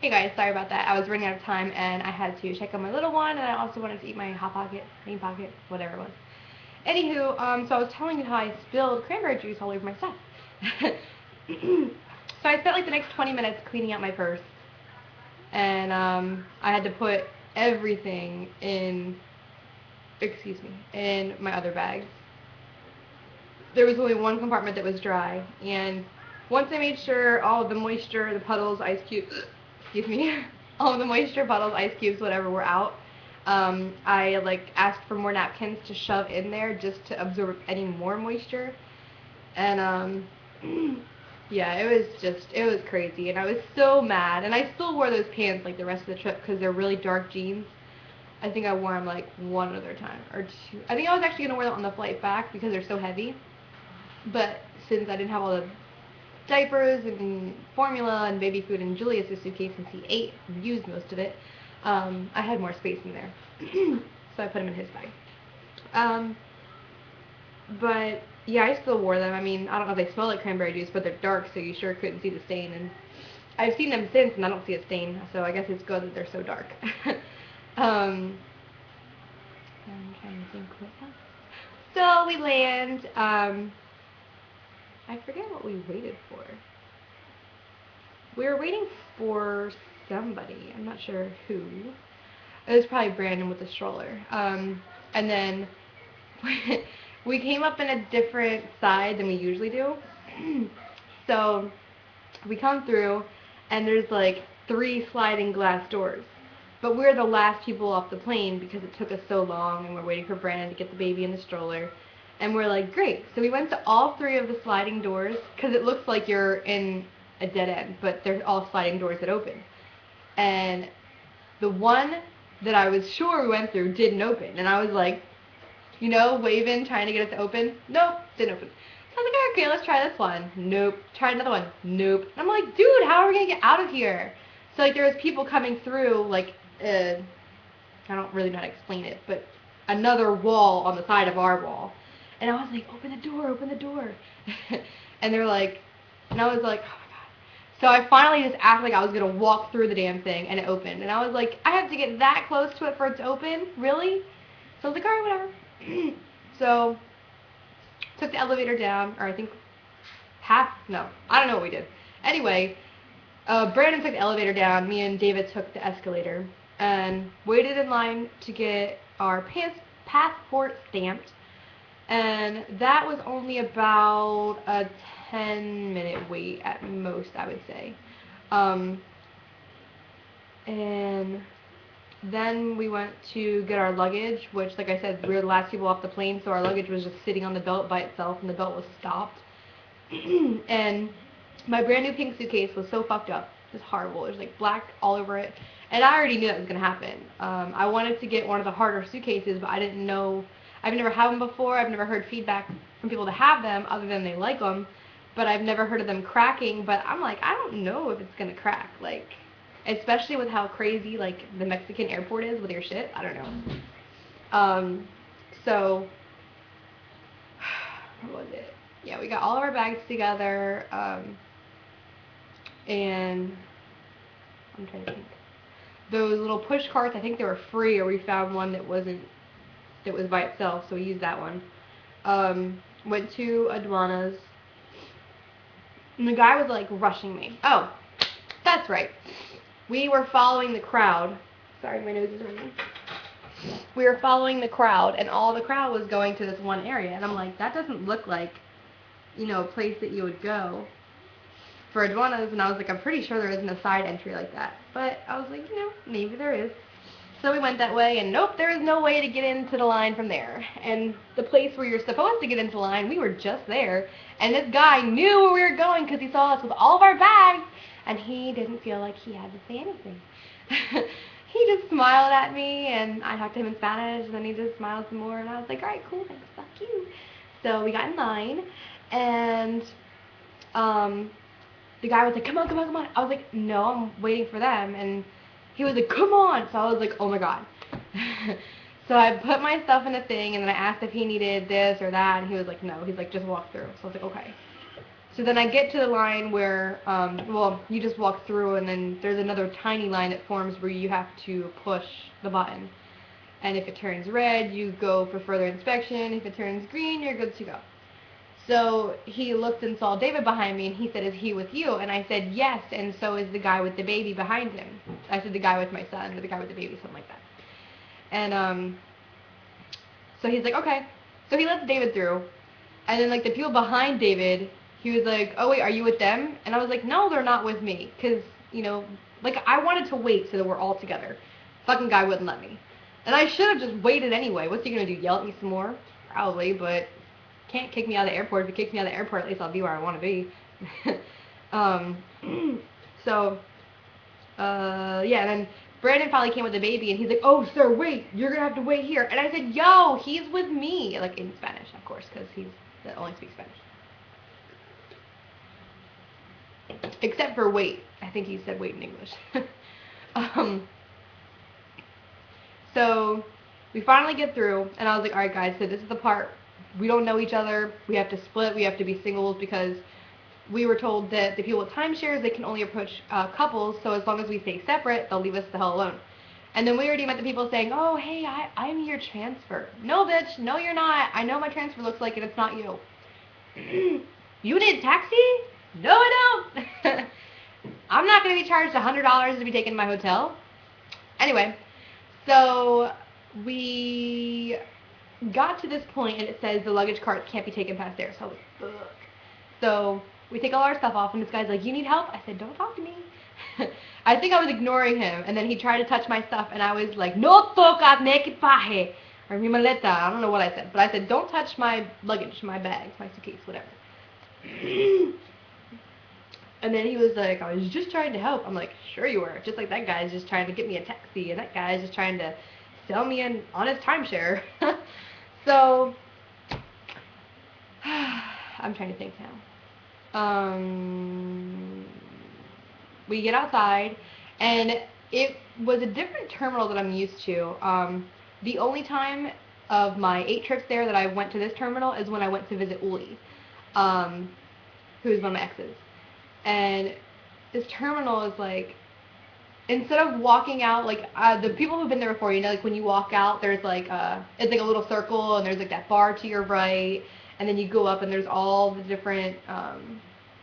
Hey guys, sorry about that. I was running out of time and I had to check on my little one, and I also wanted to eat my Hot Pocket, Main Pocket, whatever it was. Anywho, so I was telling you how I spilled cranberry juice all over my stuff. So I spent like the next 20 minutes cleaning out my purse, and I had to put everything in, excuse me, in my other bags. There was only one compartment that was dry, and once I made sure all of the moisture, the puddles, ice cubes, excuse me, all of the moisture, puddles, ice cubes, whatever, were out, I like asked for more napkins to shove in there just to absorb any more moisture, and yeah, it was crazy, and I was so mad, and I still wore those pants like the rest of the trip because they're really dark jeans. I think I wore them like one other time or two. I think I was actually gonna wear them on the flight back because they're so heavy. But since I didn't have all the diapers and formula and baby food in Julius' suitcase since he ate and used most of it, I had more space in there. So I put them in his bag. Um, but yeah, I still wore them. I mean, I don't know if they smell like cranberry juice, but they're dark, so you sure couldn't see the stain. And I've seen them since, and I don't see a stain, so I guess it's good that they're so dark. um, I'm trying to think what else. So we land. I forget what we waited for. We were waiting for somebody. I'm not sure who. It was probably Brandon with the stroller. And then we came up in a different side than we usually do. So we come through, and there's like 3 sliding glass doors. But we're the last people off the plane because it took us so long, and we're waiting for Brandon to get the baby in the stroller. And we're like, great. So we went to all 3 of the sliding doors because it looks like you're in a dead end, but they're all sliding doors that open. And the one that I was sure we went through didn't open. And I was like, waving, trying to get it to open. Nope, didn't open. So I was like, okay, let's try this one. Nope. Try another one. Nope. And I'm like, dude, how are we going to get out of here? So, like, there was people coming through, like, I don't really know how to explain it, but another wall on the side of our wall. And I was like, open the door, open the door. And they're like, and I was like, oh my god. So I finally just acted like I was going to walk through the damn thing, and it opened. And I was like, I have to get that close to it for it to open? Really? So I was like, alright, whatever. So, took the elevator down, or I think no, I don't know what we did. Anyway, Brandon took the elevator down, me and David took the escalator, and waited in line to get our passport stamped. And that was only about a 10-minute wait at most, I would say. And then we went to get our luggage, which, like I said, we were the last people off the plane, so our luggage was just sitting on the belt by itself, and the belt was stopped. And my brand new pink suitcase was so fucked up. It was horrible. There's like black all over it. And I already knew that was going to happen. I wanted to get one of the harder suitcases, but I didn't know. I've never had them before. I've never heard feedback from people that have them other than they like them. But I've never heard of them cracking. But I'm like, I don't know if it's going to crack. Like, especially with how crazy, like, the Mexican airport is with your shit. I don't know. So, what was it? Yeah, we got all of our bags together. And I'm trying to think. Those little push carts, I think they were free, or we found one that was by itself, so we used that one. Went to Aduana's, and the guy was like rushing me. Oh, that's right. We were following the crowd. Sorry, my nose is running. We were following the crowd, and all the crowd was going to this one area, and I'm like, that doesn't look like, a place that you would go for Aduana's, and I was like, I'm pretty sure there isn't a side entry like that. But I was like, maybe there is. So we went that way, and nope, there is no way to get into the line from there. And the place where you're supposed to get into line, we were just there, and this guy knew where we were going because he saw us with all of our bags, and he didn't feel like he had to say anything. He just smiled at me, and I talked to him in Spanish, and then he just smiled some more, and I was like, alright, cool, thanks, fuck you. So we got in line, and the guy was like, come on, come on, come on. I was like, no, I'm waiting for them. And he was like, come on. So I was like, oh my god. So I put my stuff in a thing, and then I asked if he needed this or that, and he was like, no. He's like, just walk through. So I was like, okay. So then I get to the line where, well, you just walk through, and then there's another tiny line that forms where you have to push the button. And if it turns red, you go for further inspection. If it turns green, you're good to go. So he looked and saw David behind me, and he said, "Is he with you?" And I said, "Yes, and so is the guy with the baby behind him." I said, "The guy with my son, or the guy with the baby," something like that. And so he's like, "Okay." So he lets David through, and then like the people behind David, he was like, "Oh wait, are you with them?" And I was like, "No, they're not with me," because like I wanted to wait so that we're all together. Fucking guy wouldn't let me, and I should have just waited anyway. What's he gonna do? Yell at me some more? Probably, but can't kick me out of the airport. If he kicks me out of the airport, at least I'll be where I want to be. um, so, yeah, and then Brandon finally came with the baby, and he's like, "Oh, sir, wait, you're going to have to wait here." And I said, "Yo, he's with me," like in Spanish, of course, because he's that only speaks Spanish. Except for wait. I think he said wait in English. um, so we finally get through, and I was like, "All right, guys, so this is the part. We don't know each other. We have to split. We have to be singles because we were told that the people with timeshares, they can only approach couples, so as long as we stay separate, they'll leave us the hell alone." And then we already met the people saying, "Oh, hey, I'm your transfer." No, bitch. No, you're not. I know my transfer looks like it. It's not you. You need a taxi? No, I don't. I'm not going to be charged $100 to be taken to my hotel. Anyway, so we got to this point, and it says the luggage cart can't be taken past there. So I was like, fuck. So we take all our stuff off, and this guy's like, "You need help?" I said, "Don't talk to me." I think I was ignoring him, and then he tried to touch my stuff, and I was like, "No tocas me equipaje," or mi maleta. I don't know what I said, but I said, "Don't touch my luggage, my bags, my suitcase, whatever." And then he was like, "I was just trying to help." I'm like, "Sure you were. Just like that guy's just trying to get me a taxi, and that guy's just trying to sell me an honest timeshare." So, I'm trying to think now. We get outside, and it was a different terminal that I'm used to. The only time of my 8 trips there that I went to this terminal is when I went to visit Uli, who's one of my exes. And this terminal is like, instead of walking out, like the people who've been there before, like when you walk out, there's like it's like a little circle, and there's like that bar to your right, and then you go up, and there's all the different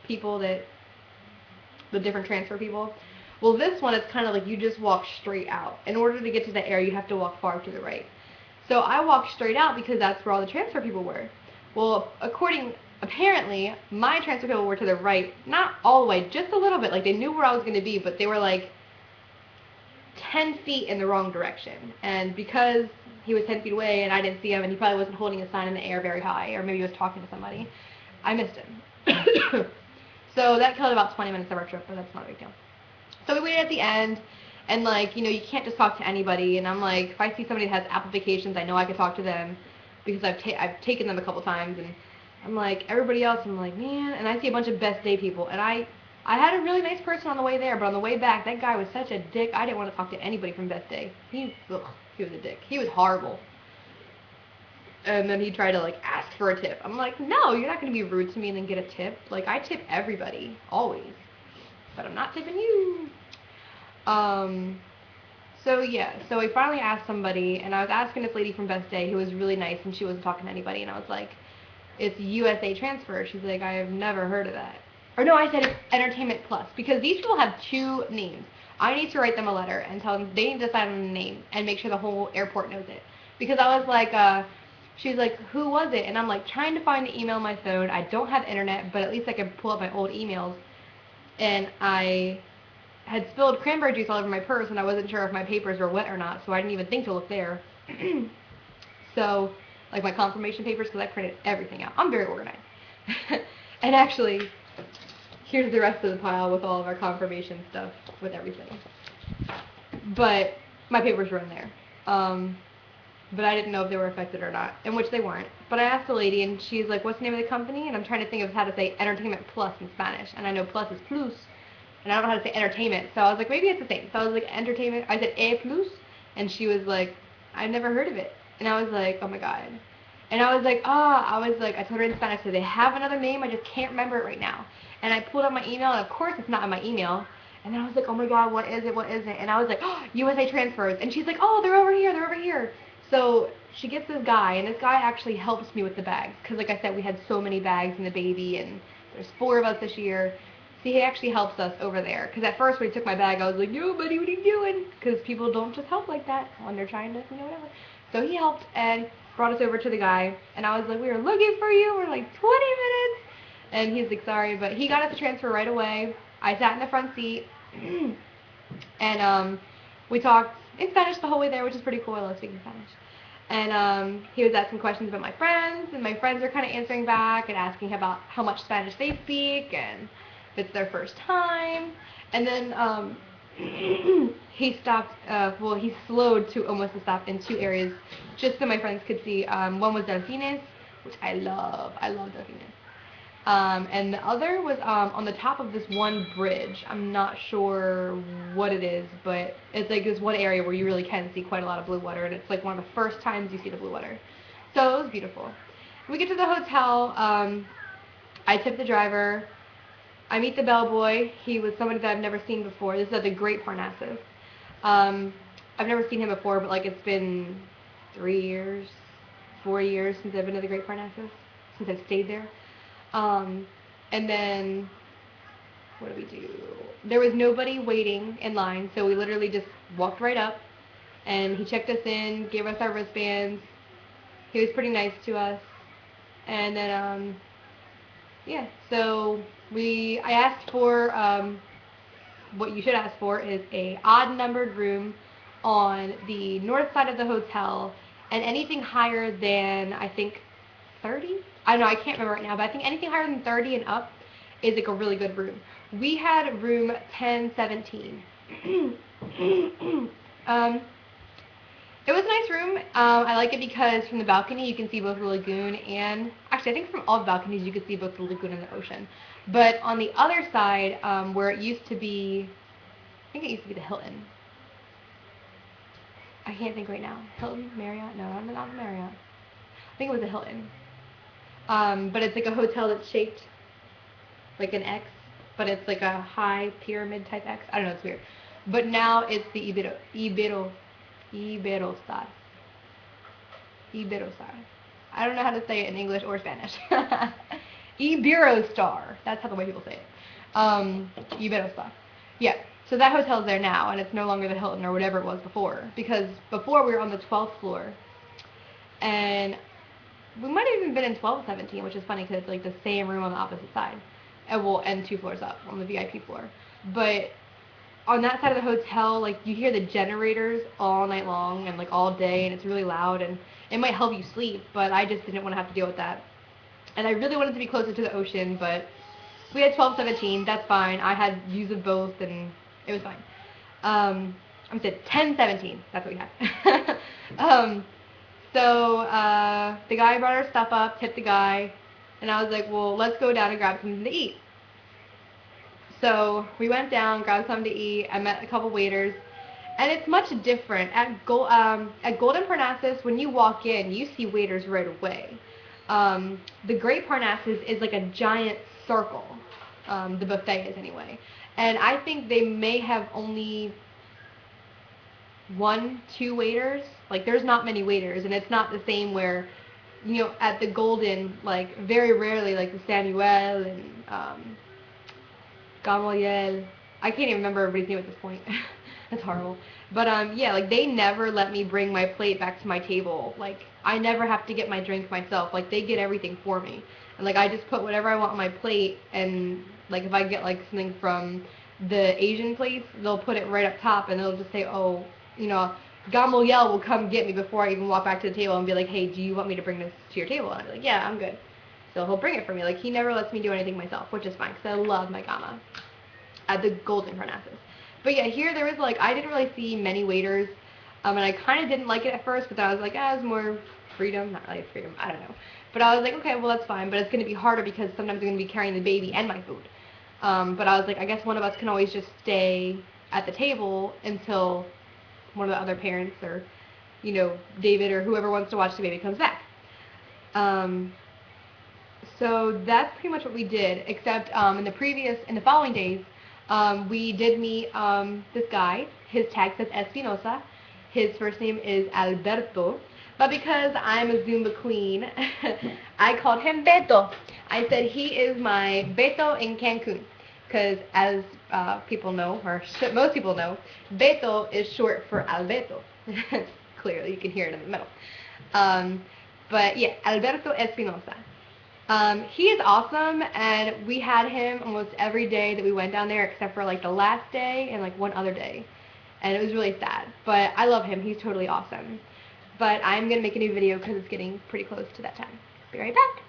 people the different transfer people. Well, this one, it's kind of like you just walk straight out. In order to get to the area, you have to walk far to the right. So I walked straight out because that's where all the transfer people were. Well, apparently, my transfer people were to the right, not all the way, just a little bit. Like they knew where I was going to be, but they were like 10 feet in the wrong direction. And because he was 10 feet away and I didn't see him, and he probably wasn't holding a sign in the air very high, or maybe he was talking to somebody, I missed him. So that killed about 20 minutes of our trip, but that's not a big deal. So we waited at the end, and like, you can't just talk to anybody, and I'm like, if I see somebody that has Apple Vacations, I know I can talk to them, because I've taken them a couple times, and I'm like, everybody else, I'm like, man, and I see a bunch of best day people, and I had a really nice person on the way there, but on the way back, that guy was such a dick, I didn't want to talk to anybody from best day. He was a dick. He was horrible. And then he tried to like ask for a tip. I'm like, no, you're not going to be rude to me and then get a tip. Like, I tip everybody, always. But I'm not tipping you. So yeah, so I finally asked somebody, and I was asking this lady from Best Day who was really nice, and she wasn't talking to anybody, and I was like, "It's USA Transfer." She's like, "I have never heard of that." Or no, I said it's Entertainment Plus, because these people have 2 names. I need to write them a letter and tell them they need to decide on a name and make sure the whole airport knows it. Because I was like, she's like, "Who was it?" And I'm like, trying to find the email on my phone. I don't have internet, but at least I can pull up my old emails. And I had spilled cranberry juice all over my purse, and I wasn't sure if my papers were wet or not, so I didn't even think to look there. So, like my confirmation papers, because I printed everything out. I'm very organized. And actually, here's the rest of the pile with all of our confirmation stuff, with everything. But my papers were in there. But I didn't know if they were affected or not, in which they weren't. But I asked the lady, and she's like, "What's the name of the company?" And I'm trying to think of how to say Entertainment Plus in Spanish, and I know plus is plus, and I don't know how to say entertainment, so I was like, maybe it's the same. So I was like, entertainment, I said A plus, and she was like, "I've never heard of it." And I was like, oh my god. And I told her in Spanish, so they have another name, I just can't remember it right now. And I pulled up my email, and of course it's not in my email. And then I was like, oh my god, what is it, what is it? And I was like, oh, USA transfers. And she's like, oh, they're over here, they're over here. So she gets this guy, and this guy actually helps me with the bags. Because like I said, we had so many bags and the baby, and there's 4 of us this year. So he actually helps us over there. Because at first when he took my bag, I was like, yo, buddy, what are you doing? Because people don't just help like that when they're trying to, whatever. So he helped and brought us over to the guy. And I was like, we were looking for you for like 20 minutes. And he's like, sorry, but he got us the transfer right away. I sat in the front seat. And we talked in Spanish the whole way there, which is pretty cool. I love speaking Spanish. And he was asking questions about my friends, and my friends are kind of answering back and asking about how much Spanish they speak and if it's their first time. And then he stopped, he slowed to almost a stop in 2 areas just so my friends could see. One was delfines, which I love delfines. And the other was on the top of this one bridge. I'm not sure what it is, but it's like this one area where you really can see quite a lot of blue water, and it's like one of the first times you see the blue water. So it was beautiful. We get to the hotel. I tip the driver. I meet the bellboy. He was somebody that I've never seen before. This is at the Great Parnassus. I've never seen him before, but like it's been 3 years, 4 years since I've been to the Great Parnassus, since I've stayed there. And then, what did we do? There was nobody waiting in line, so we literally just walked right up, and he checked us in, gave us our wristbands. He was pretty nice to us. And then, yeah, so I asked for, what you should ask for is a odd-numbered room on the north side of the hotel, and anything higher than, I think, 30? I don't know, I can't remember right now, but I think anything higher than 30 and up is like a really good room. We had room 1017. It was a nice room. I like it because from the balcony you can see both the lagoon and, actually I think from all the balconies you could see both the lagoon and the ocean. But on the other side, where it used to be, I think it used to be the Hilton. I can't think right now. Hilton? Marriott? No, not the Marriott. I think it was the Hilton. But it's like a hotel that's shaped like an X, but it's like a high pyramid type X. I don't know, it's weird. But now it's the Iberostar. Iberostar. I don't know how to say it in English or Spanish. Iberostar. That's how the way people say it. Iberostar. Yeah. So that hotel's there now, and it's no longer the Hilton or whatever it was before. Because before we were on the 12th floor, and we might have even been in 1217, which is funny because it's like the same room on the opposite side. And 2 floors up on the VIP floor. But on that side of the hotel, like you hear the generators all night long and like all day, and it's really loud, and it might help you sleep, but I just didn't want to have to deal with that. And I really wanted to be closer to the ocean, but we had 1217, that's fine. I had views of both, and it was fine. I said 1017, that's what we had. So the guy brought our stuff up, tipped the guy, and I was like, well, let's go down and grab something to eat. So we went down, grabbed something to eat. I met a couple waiters, and it's much different. At Golden Parnassus, when you walk in, you see waiters right away. The Great Parnassus is like a giant circle, the buffet is anyway. And I think they may have only 1, 2 waiters. Like there's not many waiters, and it's not the same where, you know, at the Golden, like very rarely, like the Samuel and Gamaliel. I can't even remember everybody's name at this point. That's horrible. But yeah, like they never let me bring my plate back to my table. Like I never have to get my drink myself. Like they get everything for me. And like I just put whatever I want on my plate, and like if I get like something from the Asian place, they'll put it right up top, and they'll just say, oh, you know, Gamaliel will come get me before I even walk back to the table and be like, hey, do you want me to bring this to your table? And I'll be like, yeah, I'm good. So he'll bring it for me. Like he never lets me do anything myself, which is fine because I love my Gama at the Golden Parnassus. But yeah, here there was like, I didn't really see many waiters, and I kind of didn't like it at first, but then I was like, it's more freedom, not really freedom, I don't know. But I was like, okay, well that's fine, but it's going to be harder because sometimes I'm going to be carrying the baby and my food. But I was like, I guess one of us can always just stay at the table until one of the other parents or, you know, David or whoever wants to watch the baby comes back. Um, so that's pretty much what we did, except in the following days, we did meet this guy. His tag says Espinosa. His first name is Alberto. But because I'm a Zumba queen, I called him Beto. I said he is my Beto in Cancun. Because as people know, or most people know, Beto is short for Alberto. Clearly, you can hear it in the middle. Um, but yeah, Alberto Espinosa. He is awesome, and we had him almost every day that we went down there, except for like the last day and like one other day, and it was really sad. But I love him; he's totally awesome. But I'm gonna make a new video because it's getting pretty close to that time. Be right back.